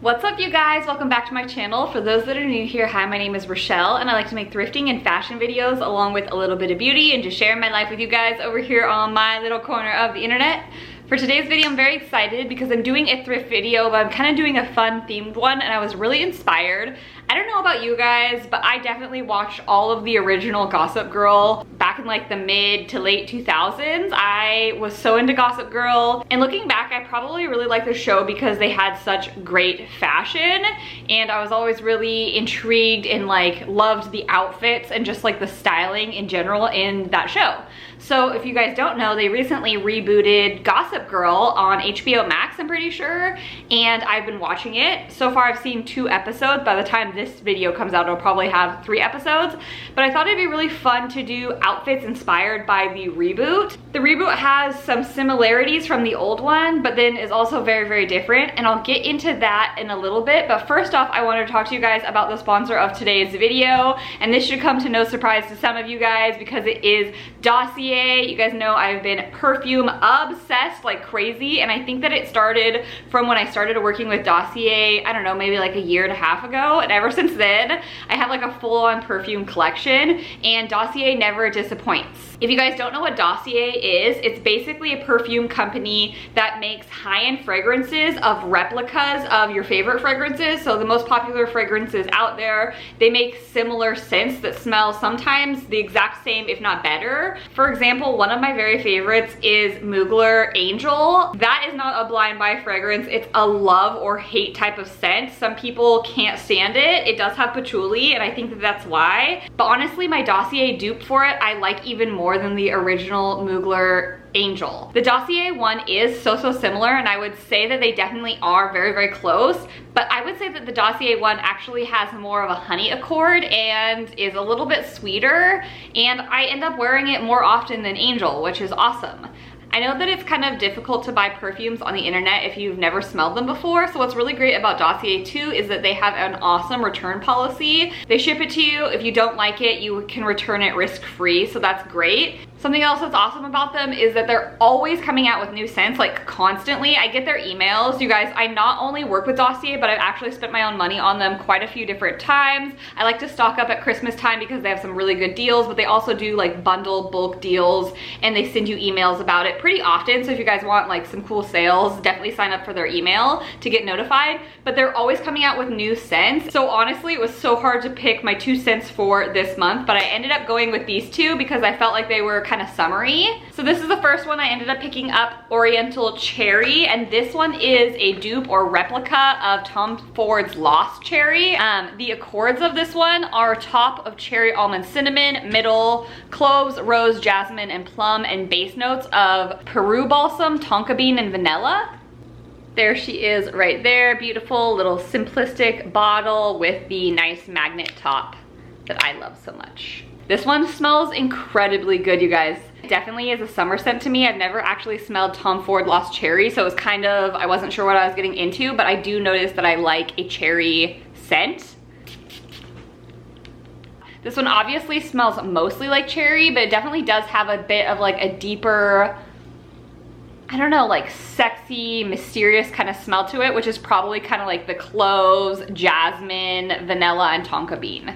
What's up, you guys? Welcome back to my channel. For those that are new here, hi, my name is Rochelle and I like to make thrifting and fashion videos along with a little bit of beauty and just sharing my life with you guys over here on my little corner of the internet. For today's video, I'm very excited because I'm doing a thrift video, but I'm kind of doing a fun themed one and I was really inspired. I don't know about you guys, but I definitely watched all of the original Gossip Girl back in like the mid to late 2000s. I was so into Gossip Girl, and looking back, I probably really like the show because they had such great fashion, and I was always really intrigued and like loved the outfits and just like the styling in general in that show. So if you guys don't know, they recently rebooted Gossip Girl on HBO Max, I'm pretty sure, and I've been watching it. So far I've seen 2 episodes. By the time this video comes out, it'll probably have 3 episodes, but I thought it'd be really fun to do outfits inspired by the reboot. The reboot has some similarities from the old one, but then is also very, very different, and I'll get into that in a little bit. But first off, I wanted to talk to you guys about the sponsor of today's video, and this should come to no surprise to some of you guys because it is Dossier. You guys know I've been perfume obsessed like crazy, and I think that it started from when I started working with Dossier, I don't know, maybe like a year and a half ago, and ever since then I have like a full-on perfume collection, and Dossier never disappoints. If you guys don't know what Dossier is, it's basically a perfume company that makes high-end fragrances of replicas of your favorite fragrances. So the most popular fragrances out there, they make similar scents that smell sometimes the exact same, if not better. For example, one of my very favorites is Mugler Angel. That is not a blind buy fragrance. It's a love or hate type of scent. Some people can't stand it. It does have patchouli, and I think that that's why. But honestly, my Dossier dupe for it, I like even more than the original Mugler Angel. The Dossier one is so similar, and I would say that they definitely are very, very close, but I would say that the Dossier one actually has more of a honey accord and is a little bit sweeter, and I end up wearing it more often than Angel, which is awesome. I know that it's kind of difficult to buy perfumes on the internet if you've never smelled them before, so what's really great about Dossier too is that they have an awesome return policy. They ship it to you. If you don't like it, you can return it risk-free, so that's great. Something else that's awesome about them is that they're always coming out with new scents, like constantly. I get their emails. You guys, I not only work with Dossier, but I've actually spent my own money on them quite a few different times. I like to stock up at Christmas time because they have some really good deals, but they also do like bundle bulk deals, and they send you emails about it pretty often. So if you guys want like some cool sales, definitely sign up for their email to get notified. But they're always coming out with new scents. So honestly, it was so hard to pick my 2 scents for this month, but I ended up going with these 2 because I felt like they were kind of summery. So this is the first one. I ended up picking up Oriental Cherry, and this one is a dupe or replica of Tom Ford's Lost Cherry. The accords of this one are top of cherry, almond, cinnamon, middle cloves, rose, jasmine, and plum, and base notes of Peru balsam, tonka bean, and vanilla. There she is right there. Beautiful little simplistic bottle with the nice magnet top that I love so much. This one smells incredibly good, you guys. It definitely is a summer scent to me. I've never actually smelled Tom Ford Lost Cherry, so it was kind of, I wasn't sure what I was getting into, but I do notice that I like a cherry scent. This one obviously smells mostly like cherry, but it definitely does have a bit of like a deeper, I don't know, like sexy, mysterious kind of smell to it, which is probably kind of like the cloves, jasmine, vanilla, and tonka bean.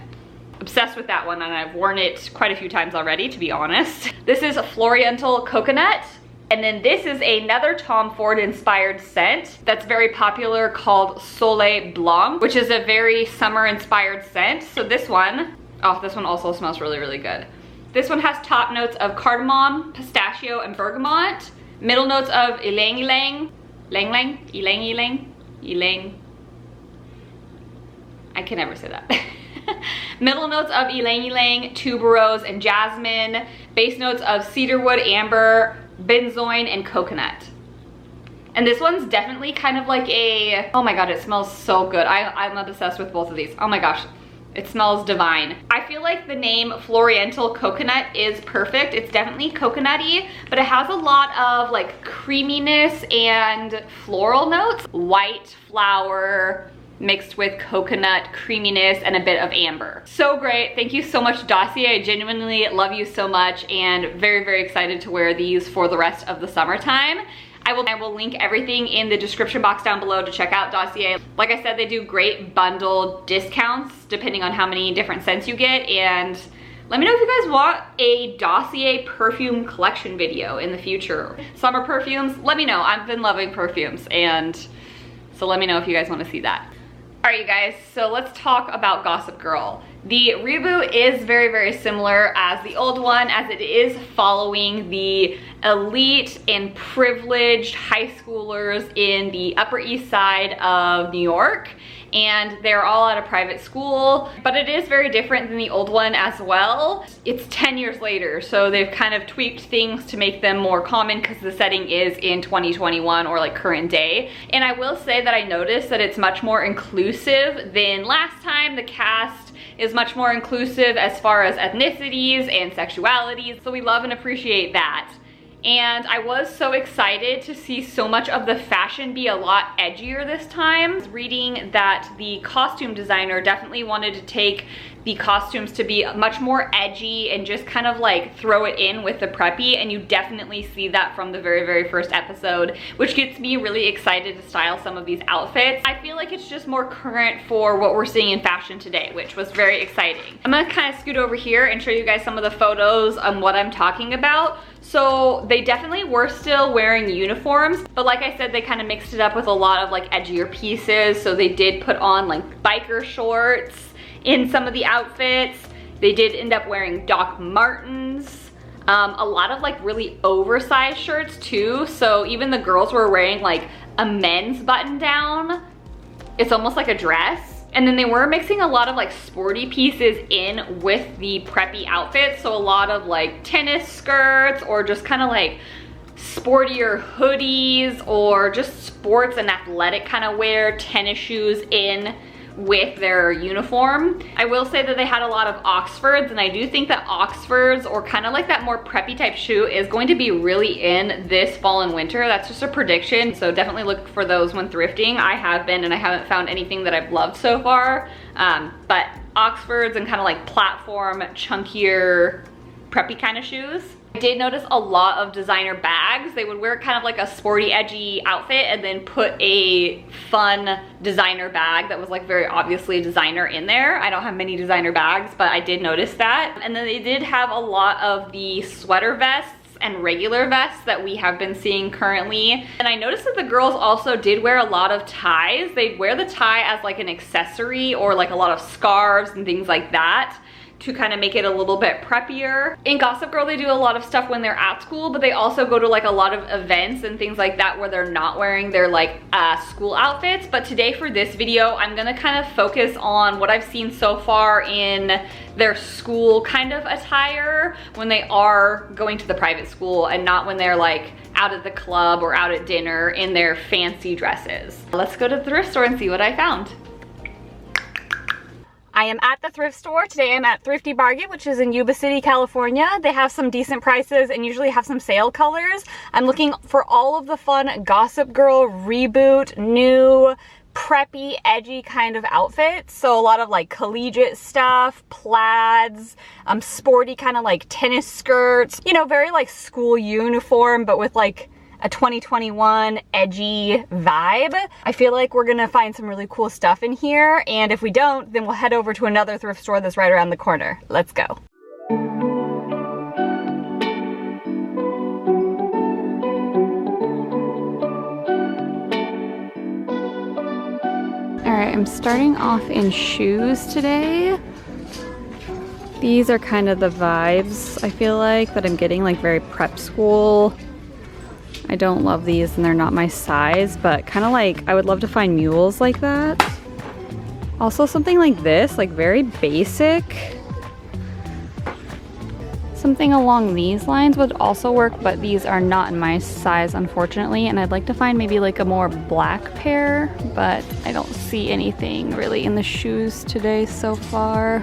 Obsessed with that one, and I've worn it quite a few times already, to be honest. This is a Floriental Coconut, and then this is another Tom Ford inspired scent that's very popular called Soleil Blanc, which is a very summer inspired scent. So this one, oh, this one also smells really, really good. This one has top notes of cardamom, pistachio, and bergamot. Middle notes of ylang ylang, ylang. I can never say that. Middle notes of ylang ylang, tuberose, and jasmine. Base notes of cedarwood, amber, benzoin, and coconut. And this one's definitely kind of like a, oh my god, it smells so good. I'm obsessed with both of these. Oh my gosh. It smells divine. I feel like the name Floriental Coconut is perfect. It's definitely coconutty, but it has a lot of like creaminess and floral notes. White flower mixed with coconut creaminess and a bit of amber. So great. Thank you so much, Dossier. I genuinely love you so much, and very, very excited to wear these for the rest of the summertime. I will link everything in the description box down below to check out Dossier. Like I said, they do great bundle discounts depending on how many different scents you get. And let me know if you guys want a Dossier perfume collection video in the future. Summer perfumes, let me know. I've been loving perfumes, and so let me know if you guys want to see that. All right, you guys, so let's talk about Gossip Girl. The reboot is very, very similar as the old one, as it is following the elite and privileged high schoolers in the Upper East Side of New York. And they're all at a private school, but it is very different than the old one as well. It's 10 years later, so they've kind of tweaked things to make them more common because the setting is in 2021 or like current day. And I will say that I noticed that it's much more inclusive than last time. The cast is much more inclusive as far as ethnicities and sexualities, so we love and appreciate that. And I was so excited to see so much of the fashion be a lot edgier this time. I was reading that the costume designer definitely wanted to take the costumes to be much more edgy and just kind of like throw it in with the preppy, and you definitely see that from the very, very first episode, which gets me really excited to style some of these outfits. I feel like it's just more current for what we're seeing in fashion today, which was very exciting. I'm gonna kind of scoot over here and show you guys some of the photos on what I'm talking about. So they definitely were still wearing uniforms, but like I said, they kind of mixed it up with a lot of like edgier pieces. So they did put on like biker shorts in some of the outfits. They did end up wearing Doc Martens, a lot of like really oversized shirts too. So even the girls were wearing like a men's button down. It's almost like a dress. And then they were mixing a lot of like sporty pieces in with the preppy outfits. So a lot of like tennis skirts or just kind of like sportier hoodies or just sports and athletic kind of wear, tennis shoes in with their uniform. I will say that they had a lot of Oxfords, and I do think that Oxfords or kind of like that more preppy type shoe is going to be really in this fall and winter. That's just a prediction, so definitely look for those when thrifting. I have been, and I haven't found anything that I've loved so far, but Oxfords and kind of like platform, chunkier, preppy kind of shoes. I did notice a lot of designer bags. They would wear kind of like a sporty, edgy outfit and then put a fun designer bag that was like very obviously designer in there. I don't have many designer bags, but I did notice that. And then they did have a lot of the sweater vests and regular vests that we have been seeing currently. And I noticed that the girls also did wear a lot of ties. They'd wear the tie as like an accessory or like a lot of scarves and things like that, to kind of make it a little bit preppier. In Gossip Girl, they do a lot of stuff when they're at school, but they also go to like a lot of events and things like that where they're not wearing their like school outfits. But today for this video, I'm gonna kind of focus on what I've seen so far in their school kind of attire when they are going to the private school and not when they're like out at the club or out at dinner in their fancy dresses. Let's go to the thrift store and see what I found. I am at the thrift store. Today I'm at Thrifty Bargain, which is in Yuba City, California. They have some decent prices and usually have some sale colors. I'm looking for all of the fun Gossip Girl Reboot, new, preppy, edgy kind of outfits. So a lot of like collegiate stuff, plaids, sporty kind of like tennis skirts, you know, very like school uniform, but with like a 2021 edgy vibe. I feel like we're gonna find some really cool stuff in here, and if we don't, then we'll head over to another thrift store that's right around the corner. Let's go. All right, I'm starting off in shoes today. These are kind of the vibes I feel like that I'm getting, like very prep school. I don't love these and they're not my size, but kind of like I would love to find mules like that. Also something like this, like very basic. Something along these lines would also work, but these are not in my size, unfortunately. And I'd like to find maybe like a more black pair, but I don't see anything really in the shoes today so far.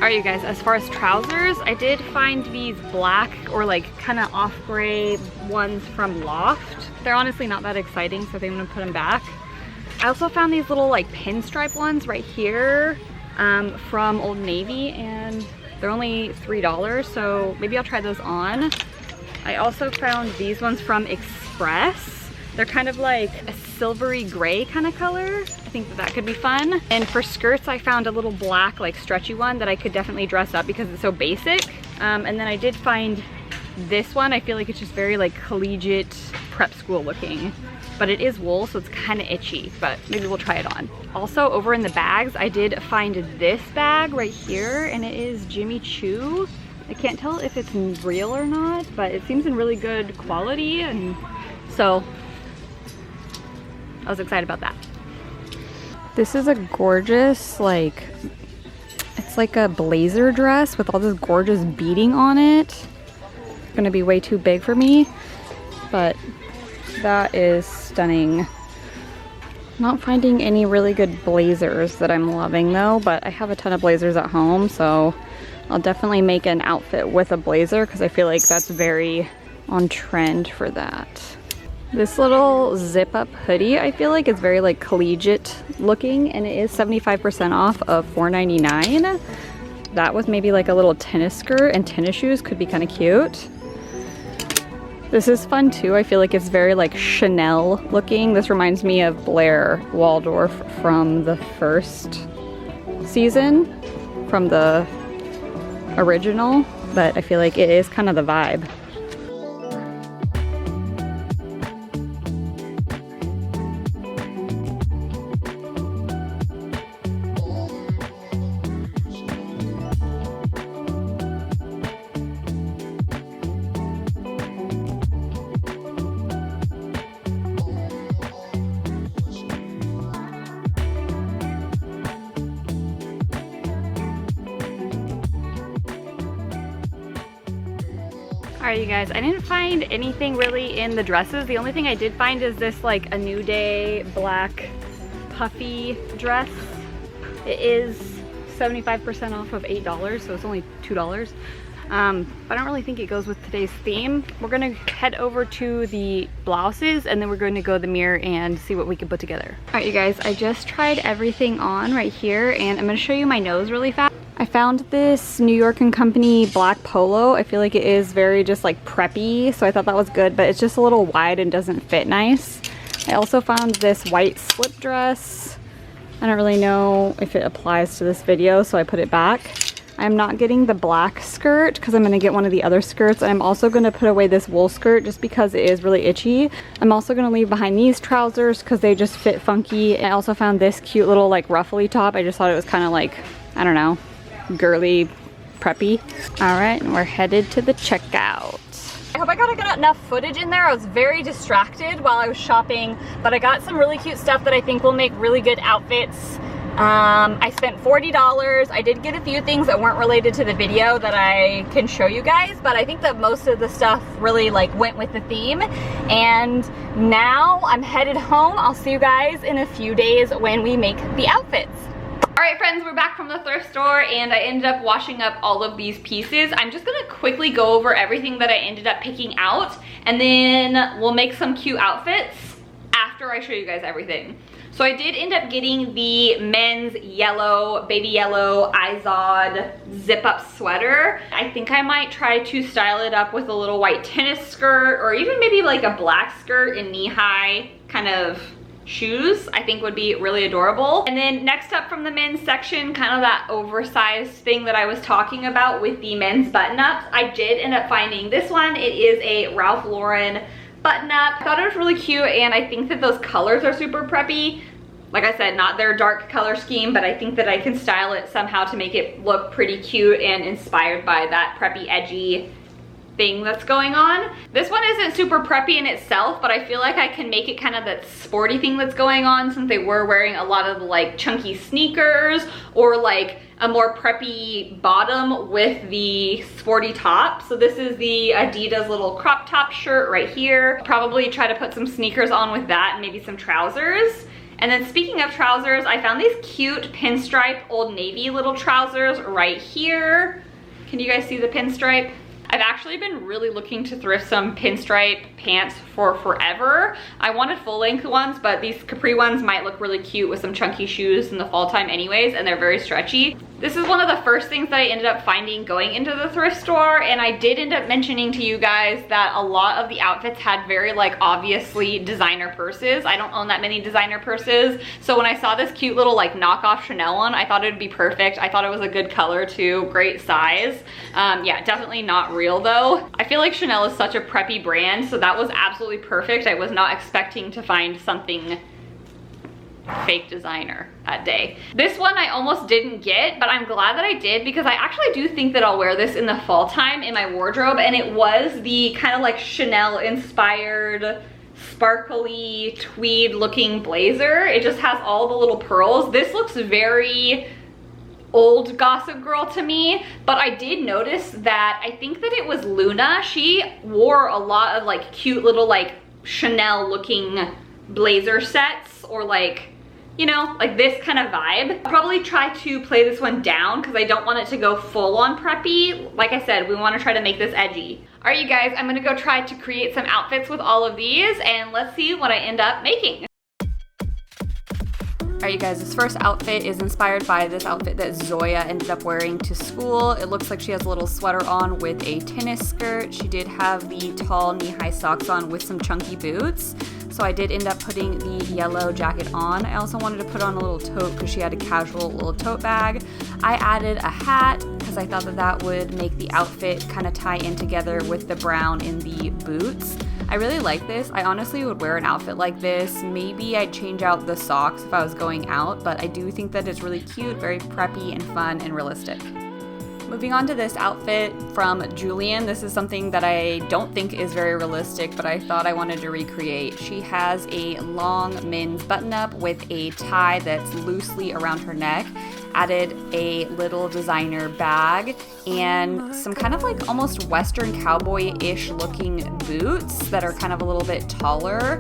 Alright you guys, as far as trousers, I did find these black or like kind of off gray ones from Loft. They're honestly not that exciting, so I think I'm gonna put them back. I also found these little like pinstripe ones right here from Old Navy, and they're only $3, so maybe I'll try those on. I also found these ones from Express. They're kind of like a silvery gray kind of color. I think that that could be fun. And for skirts, I found a little black like stretchy one that I could definitely dress up because it's so basic. And then I did find this one. I feel like it's just very like collegiate prep school looking, but it is wool, so it's kind of itchy, but maybe we'll try it on. Also over in the bags, I did find this bag right here, and it is Jimmy Choo. I can't tell if it's real or not, but it seems in really good quality, and so I was excited about that. This is a gorgeous, like, it's like a blazer dress with all this gorgeous beading on it. It's gonna be way too big for me, but that is stunning. Not finding any really good blazers that I'm loving though, but I have a ton of blazers at home, so I'll definitely make an outfit with a blazer because I feel like that's very on trend for that. This little zip up hoodie, I feel like it's very like collegiate looking, and it is 75% off of $4.99. That with maybe like a little tennis skirt and tennis shoes could be kind of cute. This is fun too. I feel like it's very like Chanel looking. This reminds me of Blair Waldorf from the first season, from the original, but I feel like it is kind of the vibe. Alright you guys, I didn't find anything really in the dresses. The only thing I did find is this like a New Day black puffy dress. It is 75% off of $8, so it's only $2. But I don't really think it goes with today's theme. We're gonna head over to the blouses, and then we're going to go to the mirror and see what we can put together. Alright you guys, I just tried everything on right here, and I'm gonna show you my nose really fast. I found this New York & Company black polo. I feel like it is very just like preppy, so I thought that was good, but it's just a little wide and doesn't fit nice. I also found this white slip dress. I don't really know if it applies to this video, so I put it back. I'm not getting the black skirt because I'm going to get one of the other skirts. I'm also going to put away this wool skirt just because it is really itchy. I'm also going to leave behind these trousers because they just fit funky. I also found this cute little like ruffly top. I just thought it was kind of like, I don't know, girly, preppy. All right, and we're headed to the checkout. I hope I got enough footage in there. I was very distracted while I was shopping, but I got some really cute stuff that I think will make really good outfits. I spent $40. I did get a few things that weren't related to the video that I can show you guys, but I think that most of the stuff really like went with the theme. And now I'm headed home. I'll see you guys in a few days when we make the outfits. Alright friends, we're back from the thrift store, and I ended up washing up all of these pieces. I'm just gonna quickly go over everything that I ended up picking out, and then we'll make some cute outfits after I show you guys everything. So I did end up getting the men's yellow, baby yellow Izod zip up sweater. I think I might try to style it up with a little white tennis skirt, or even maybe like a black skirt and knee-high kind of shoes. I think would be really adorable. And then next up from the men's section, kind of that oversized thing that I was talking about with the men's button-ups, I did end up finding this one. It is a Ralph Lauren button-up. I thought it was really cute, and I think that those colors are super preppy. Like I said, not their dark color scheme, but I think that I can style it somehow to make it look pretty cute and inspired by that preppy, edgy thing that's going on. This one isn't super preppy in itself, but I feel like I can make it kind of that sporty thing that's going on, since they were wearing a lot of the like chunky sneakers, or like a more preppy bottom with the sporty top. So this is the Adidas little crop top shirt right here. Probably try to put some sneakers on with that and maybe some trousers. And then speaking of trousers, I found these cute pinstripe Old Navy little trousers right here. Can you guys see the pinstripe? I've actually been really looking to thrift some pinstripe pants for forever. I wanted full length ones, but these capri ones might look really cute with some chunky shoes in the fall time anyways, and they're very stretchy. This is one of the first things that I ended up finding going into the thrift store, and I did end up mentioning to you guys that a lot of the outfits had very like obviously designer purses. I don't own that many designer purses, so when I saw this cute little like knockoff Chanel one, I thought it would be perfect. I thought it was a good color too, great size. Yeah, definitely not real though. I feel like Chanel is such a preppy brand, so that was absolutely perfect. I was not expecting to find something fake designer that day. This one I almost didn't get, but I'm glad that I did because I actually do think that I'll wear this in the fall time in my wardrobe, and it was the kind of like Chanel inspired sparkly tweed looking blazer. It just has all the little pearls. This looks very old Gossip Girl to me, but I did notice that I think that it was Luna. She wore a lot of like cute little like Chanel looking blazer sets, or like, you know, like this kind of vibe. I'll probably try to play this one down because I don't want it to go full on preppy. Like I said, we want to try to make this edgy. All right, you guys, I'm gonna go try to create some outfits with all of these, and let's see what I end up making. All right, you guys, this first outfit is inspired by this outfit that Zoya ended up wearing to school. It looks like she has a little sweater on with a tennis skirt. She did have the tall knee-high socks on with some chunky boots. So I did end up putting the yellow jacket on. I also wanted to put on a little tote because she had a casual little tote bag. I added a hat because I thought that that would make the outfit kind of tie in together with the brown in the boots. I really like this. I honestly would wear an outfit like this. Maybe I'd change out the socks if I was going out, but I do think that it's really cute, very preppy and fun and realistic. Moving on to this outfit from Julian. This is something that I don't think is very realistic, but I thought I wanted to recreate. She has a long men's button-up with a tie that's loosely around her neck, added a little designer bag, and some kind of like almost Western cowboy-ish looking boots that are kind of a little bit taller.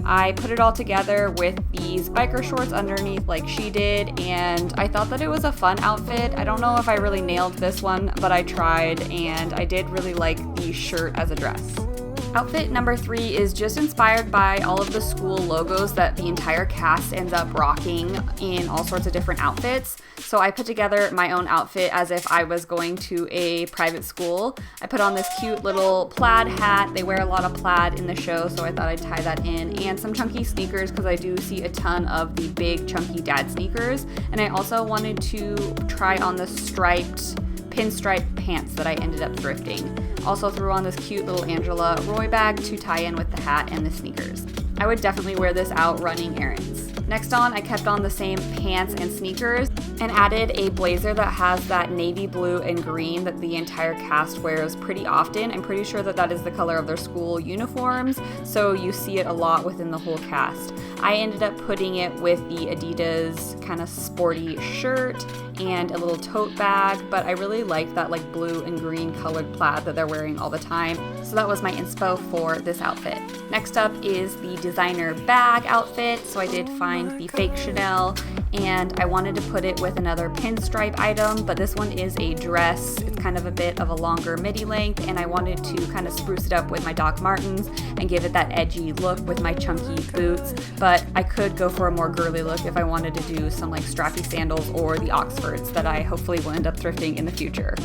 I put it all together with these biker shorts underneath like she did, and I thought that it was a fun outfit. I don't know if I really nailed this one, but I tried, and I did really like the shirt as a dress. Outfit number 3 is just inspired by all of the school logos that the entire cast ends up rocking in all sorts of different outfits. So I put together my own outfit as if I was going to a private school. I put on this cute little plaid hat. They wear a lot of plaid in the show, so I thought I'd tie that in. And some chunky sneakers because I do see a ton of the big chunky dad sneakers. And I also wanted to try on the striped pinstripe pants that I ended up thrifting. Also threw on this cute little Angela Roy bag to tie in with the hat and the sneakers. I would definitely wear this out running errands. Next on, I kept on the same pants and sneakers and added a blazer that has that navy blue and green that the entire cast wears pretty often. I'm pretty sure that that is the color of their school uniforms, so you see it a lot within the whole cast. I ended up putting it with the Adidas kind of sporty shirt and a little tote bag, but I really like that like blue and green colored plaid that they're wearing all the time. So that was my inspo for this outfit. Next up is the designer bag outfit. So I did find the fake Chanel, and I wanted to put it with another pinstripe item, but this one is a dress. It's kind of a bit of a longer midi length, and I wanted to kind of spruce it up with my Doc Martens and give it that edgy look with my chunky boots, but I could go for a more girly look if I wanted to do some like strappy sandals or the Oxfords that I hopefully will end up thrifting in the future.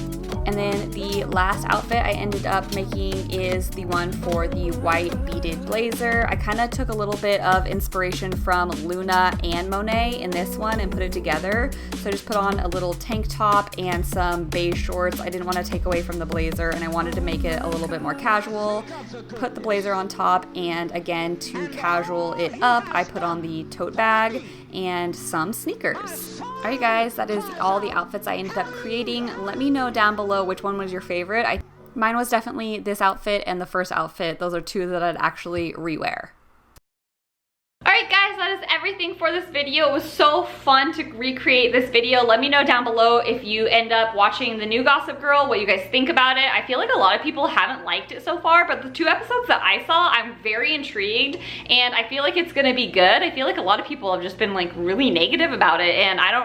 And then the last outfit I ended up making is the one for the white beaded blazer. I kind of took a little bit of inspiration from Luna and Monet in this one and put it together. So I just put on a little tank top and some beige shorts. I didn't want to take away from the blazer, and I wanted to make it a little bit more casual. Put the blazer on top, and again, to casual it up, I put on the tote bag and some sneakers. All right, guys, that is all the outfits I ended up creating. Let me know down below which one was your favorite. Mine was definitely this outfit and the first outfit. Those are two that I'd actually rewear. All right, guys, that that is everything for this video. It was so fun to recreate this video. Let me know down below if you end up watching the new Gossip Girl, what you guys think about it. I feel like a lot of people haven't liked it so far, but the 2 episodes that I saw, I'm very intrigued, and I feel like it's gonna be good. I feel like a lot of people have just been like really negative about it, and I don't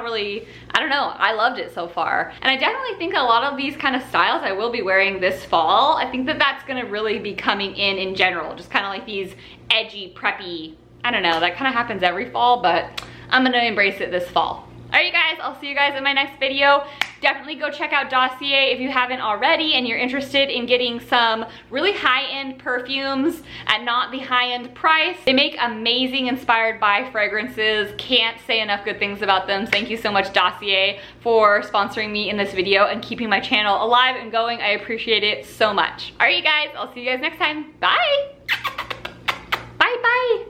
know, I loved it so far. And I definitely think a lot of these kind of styles I will be wearing this fall. I think that that's gonna really be coming in general, just kind of like these edgy, preppy, I don't know, that kind of happens every fall, but I'm gonna embrace it this fall. All right, you guys, I'll see you guys in my next video. Definitely go check out Dossier if you haven't already and you're interested in getting some really high-end perfumes at not the high-end price. They make amazing inspired by fragrances. Can't say enough good things about them. Thank you so much, Dossier, for sponsoring me in this video and keeping my channel alive and going. I appreciate it so much. All right, you guys, I'll see you guys next time. Bye. Bye, bye.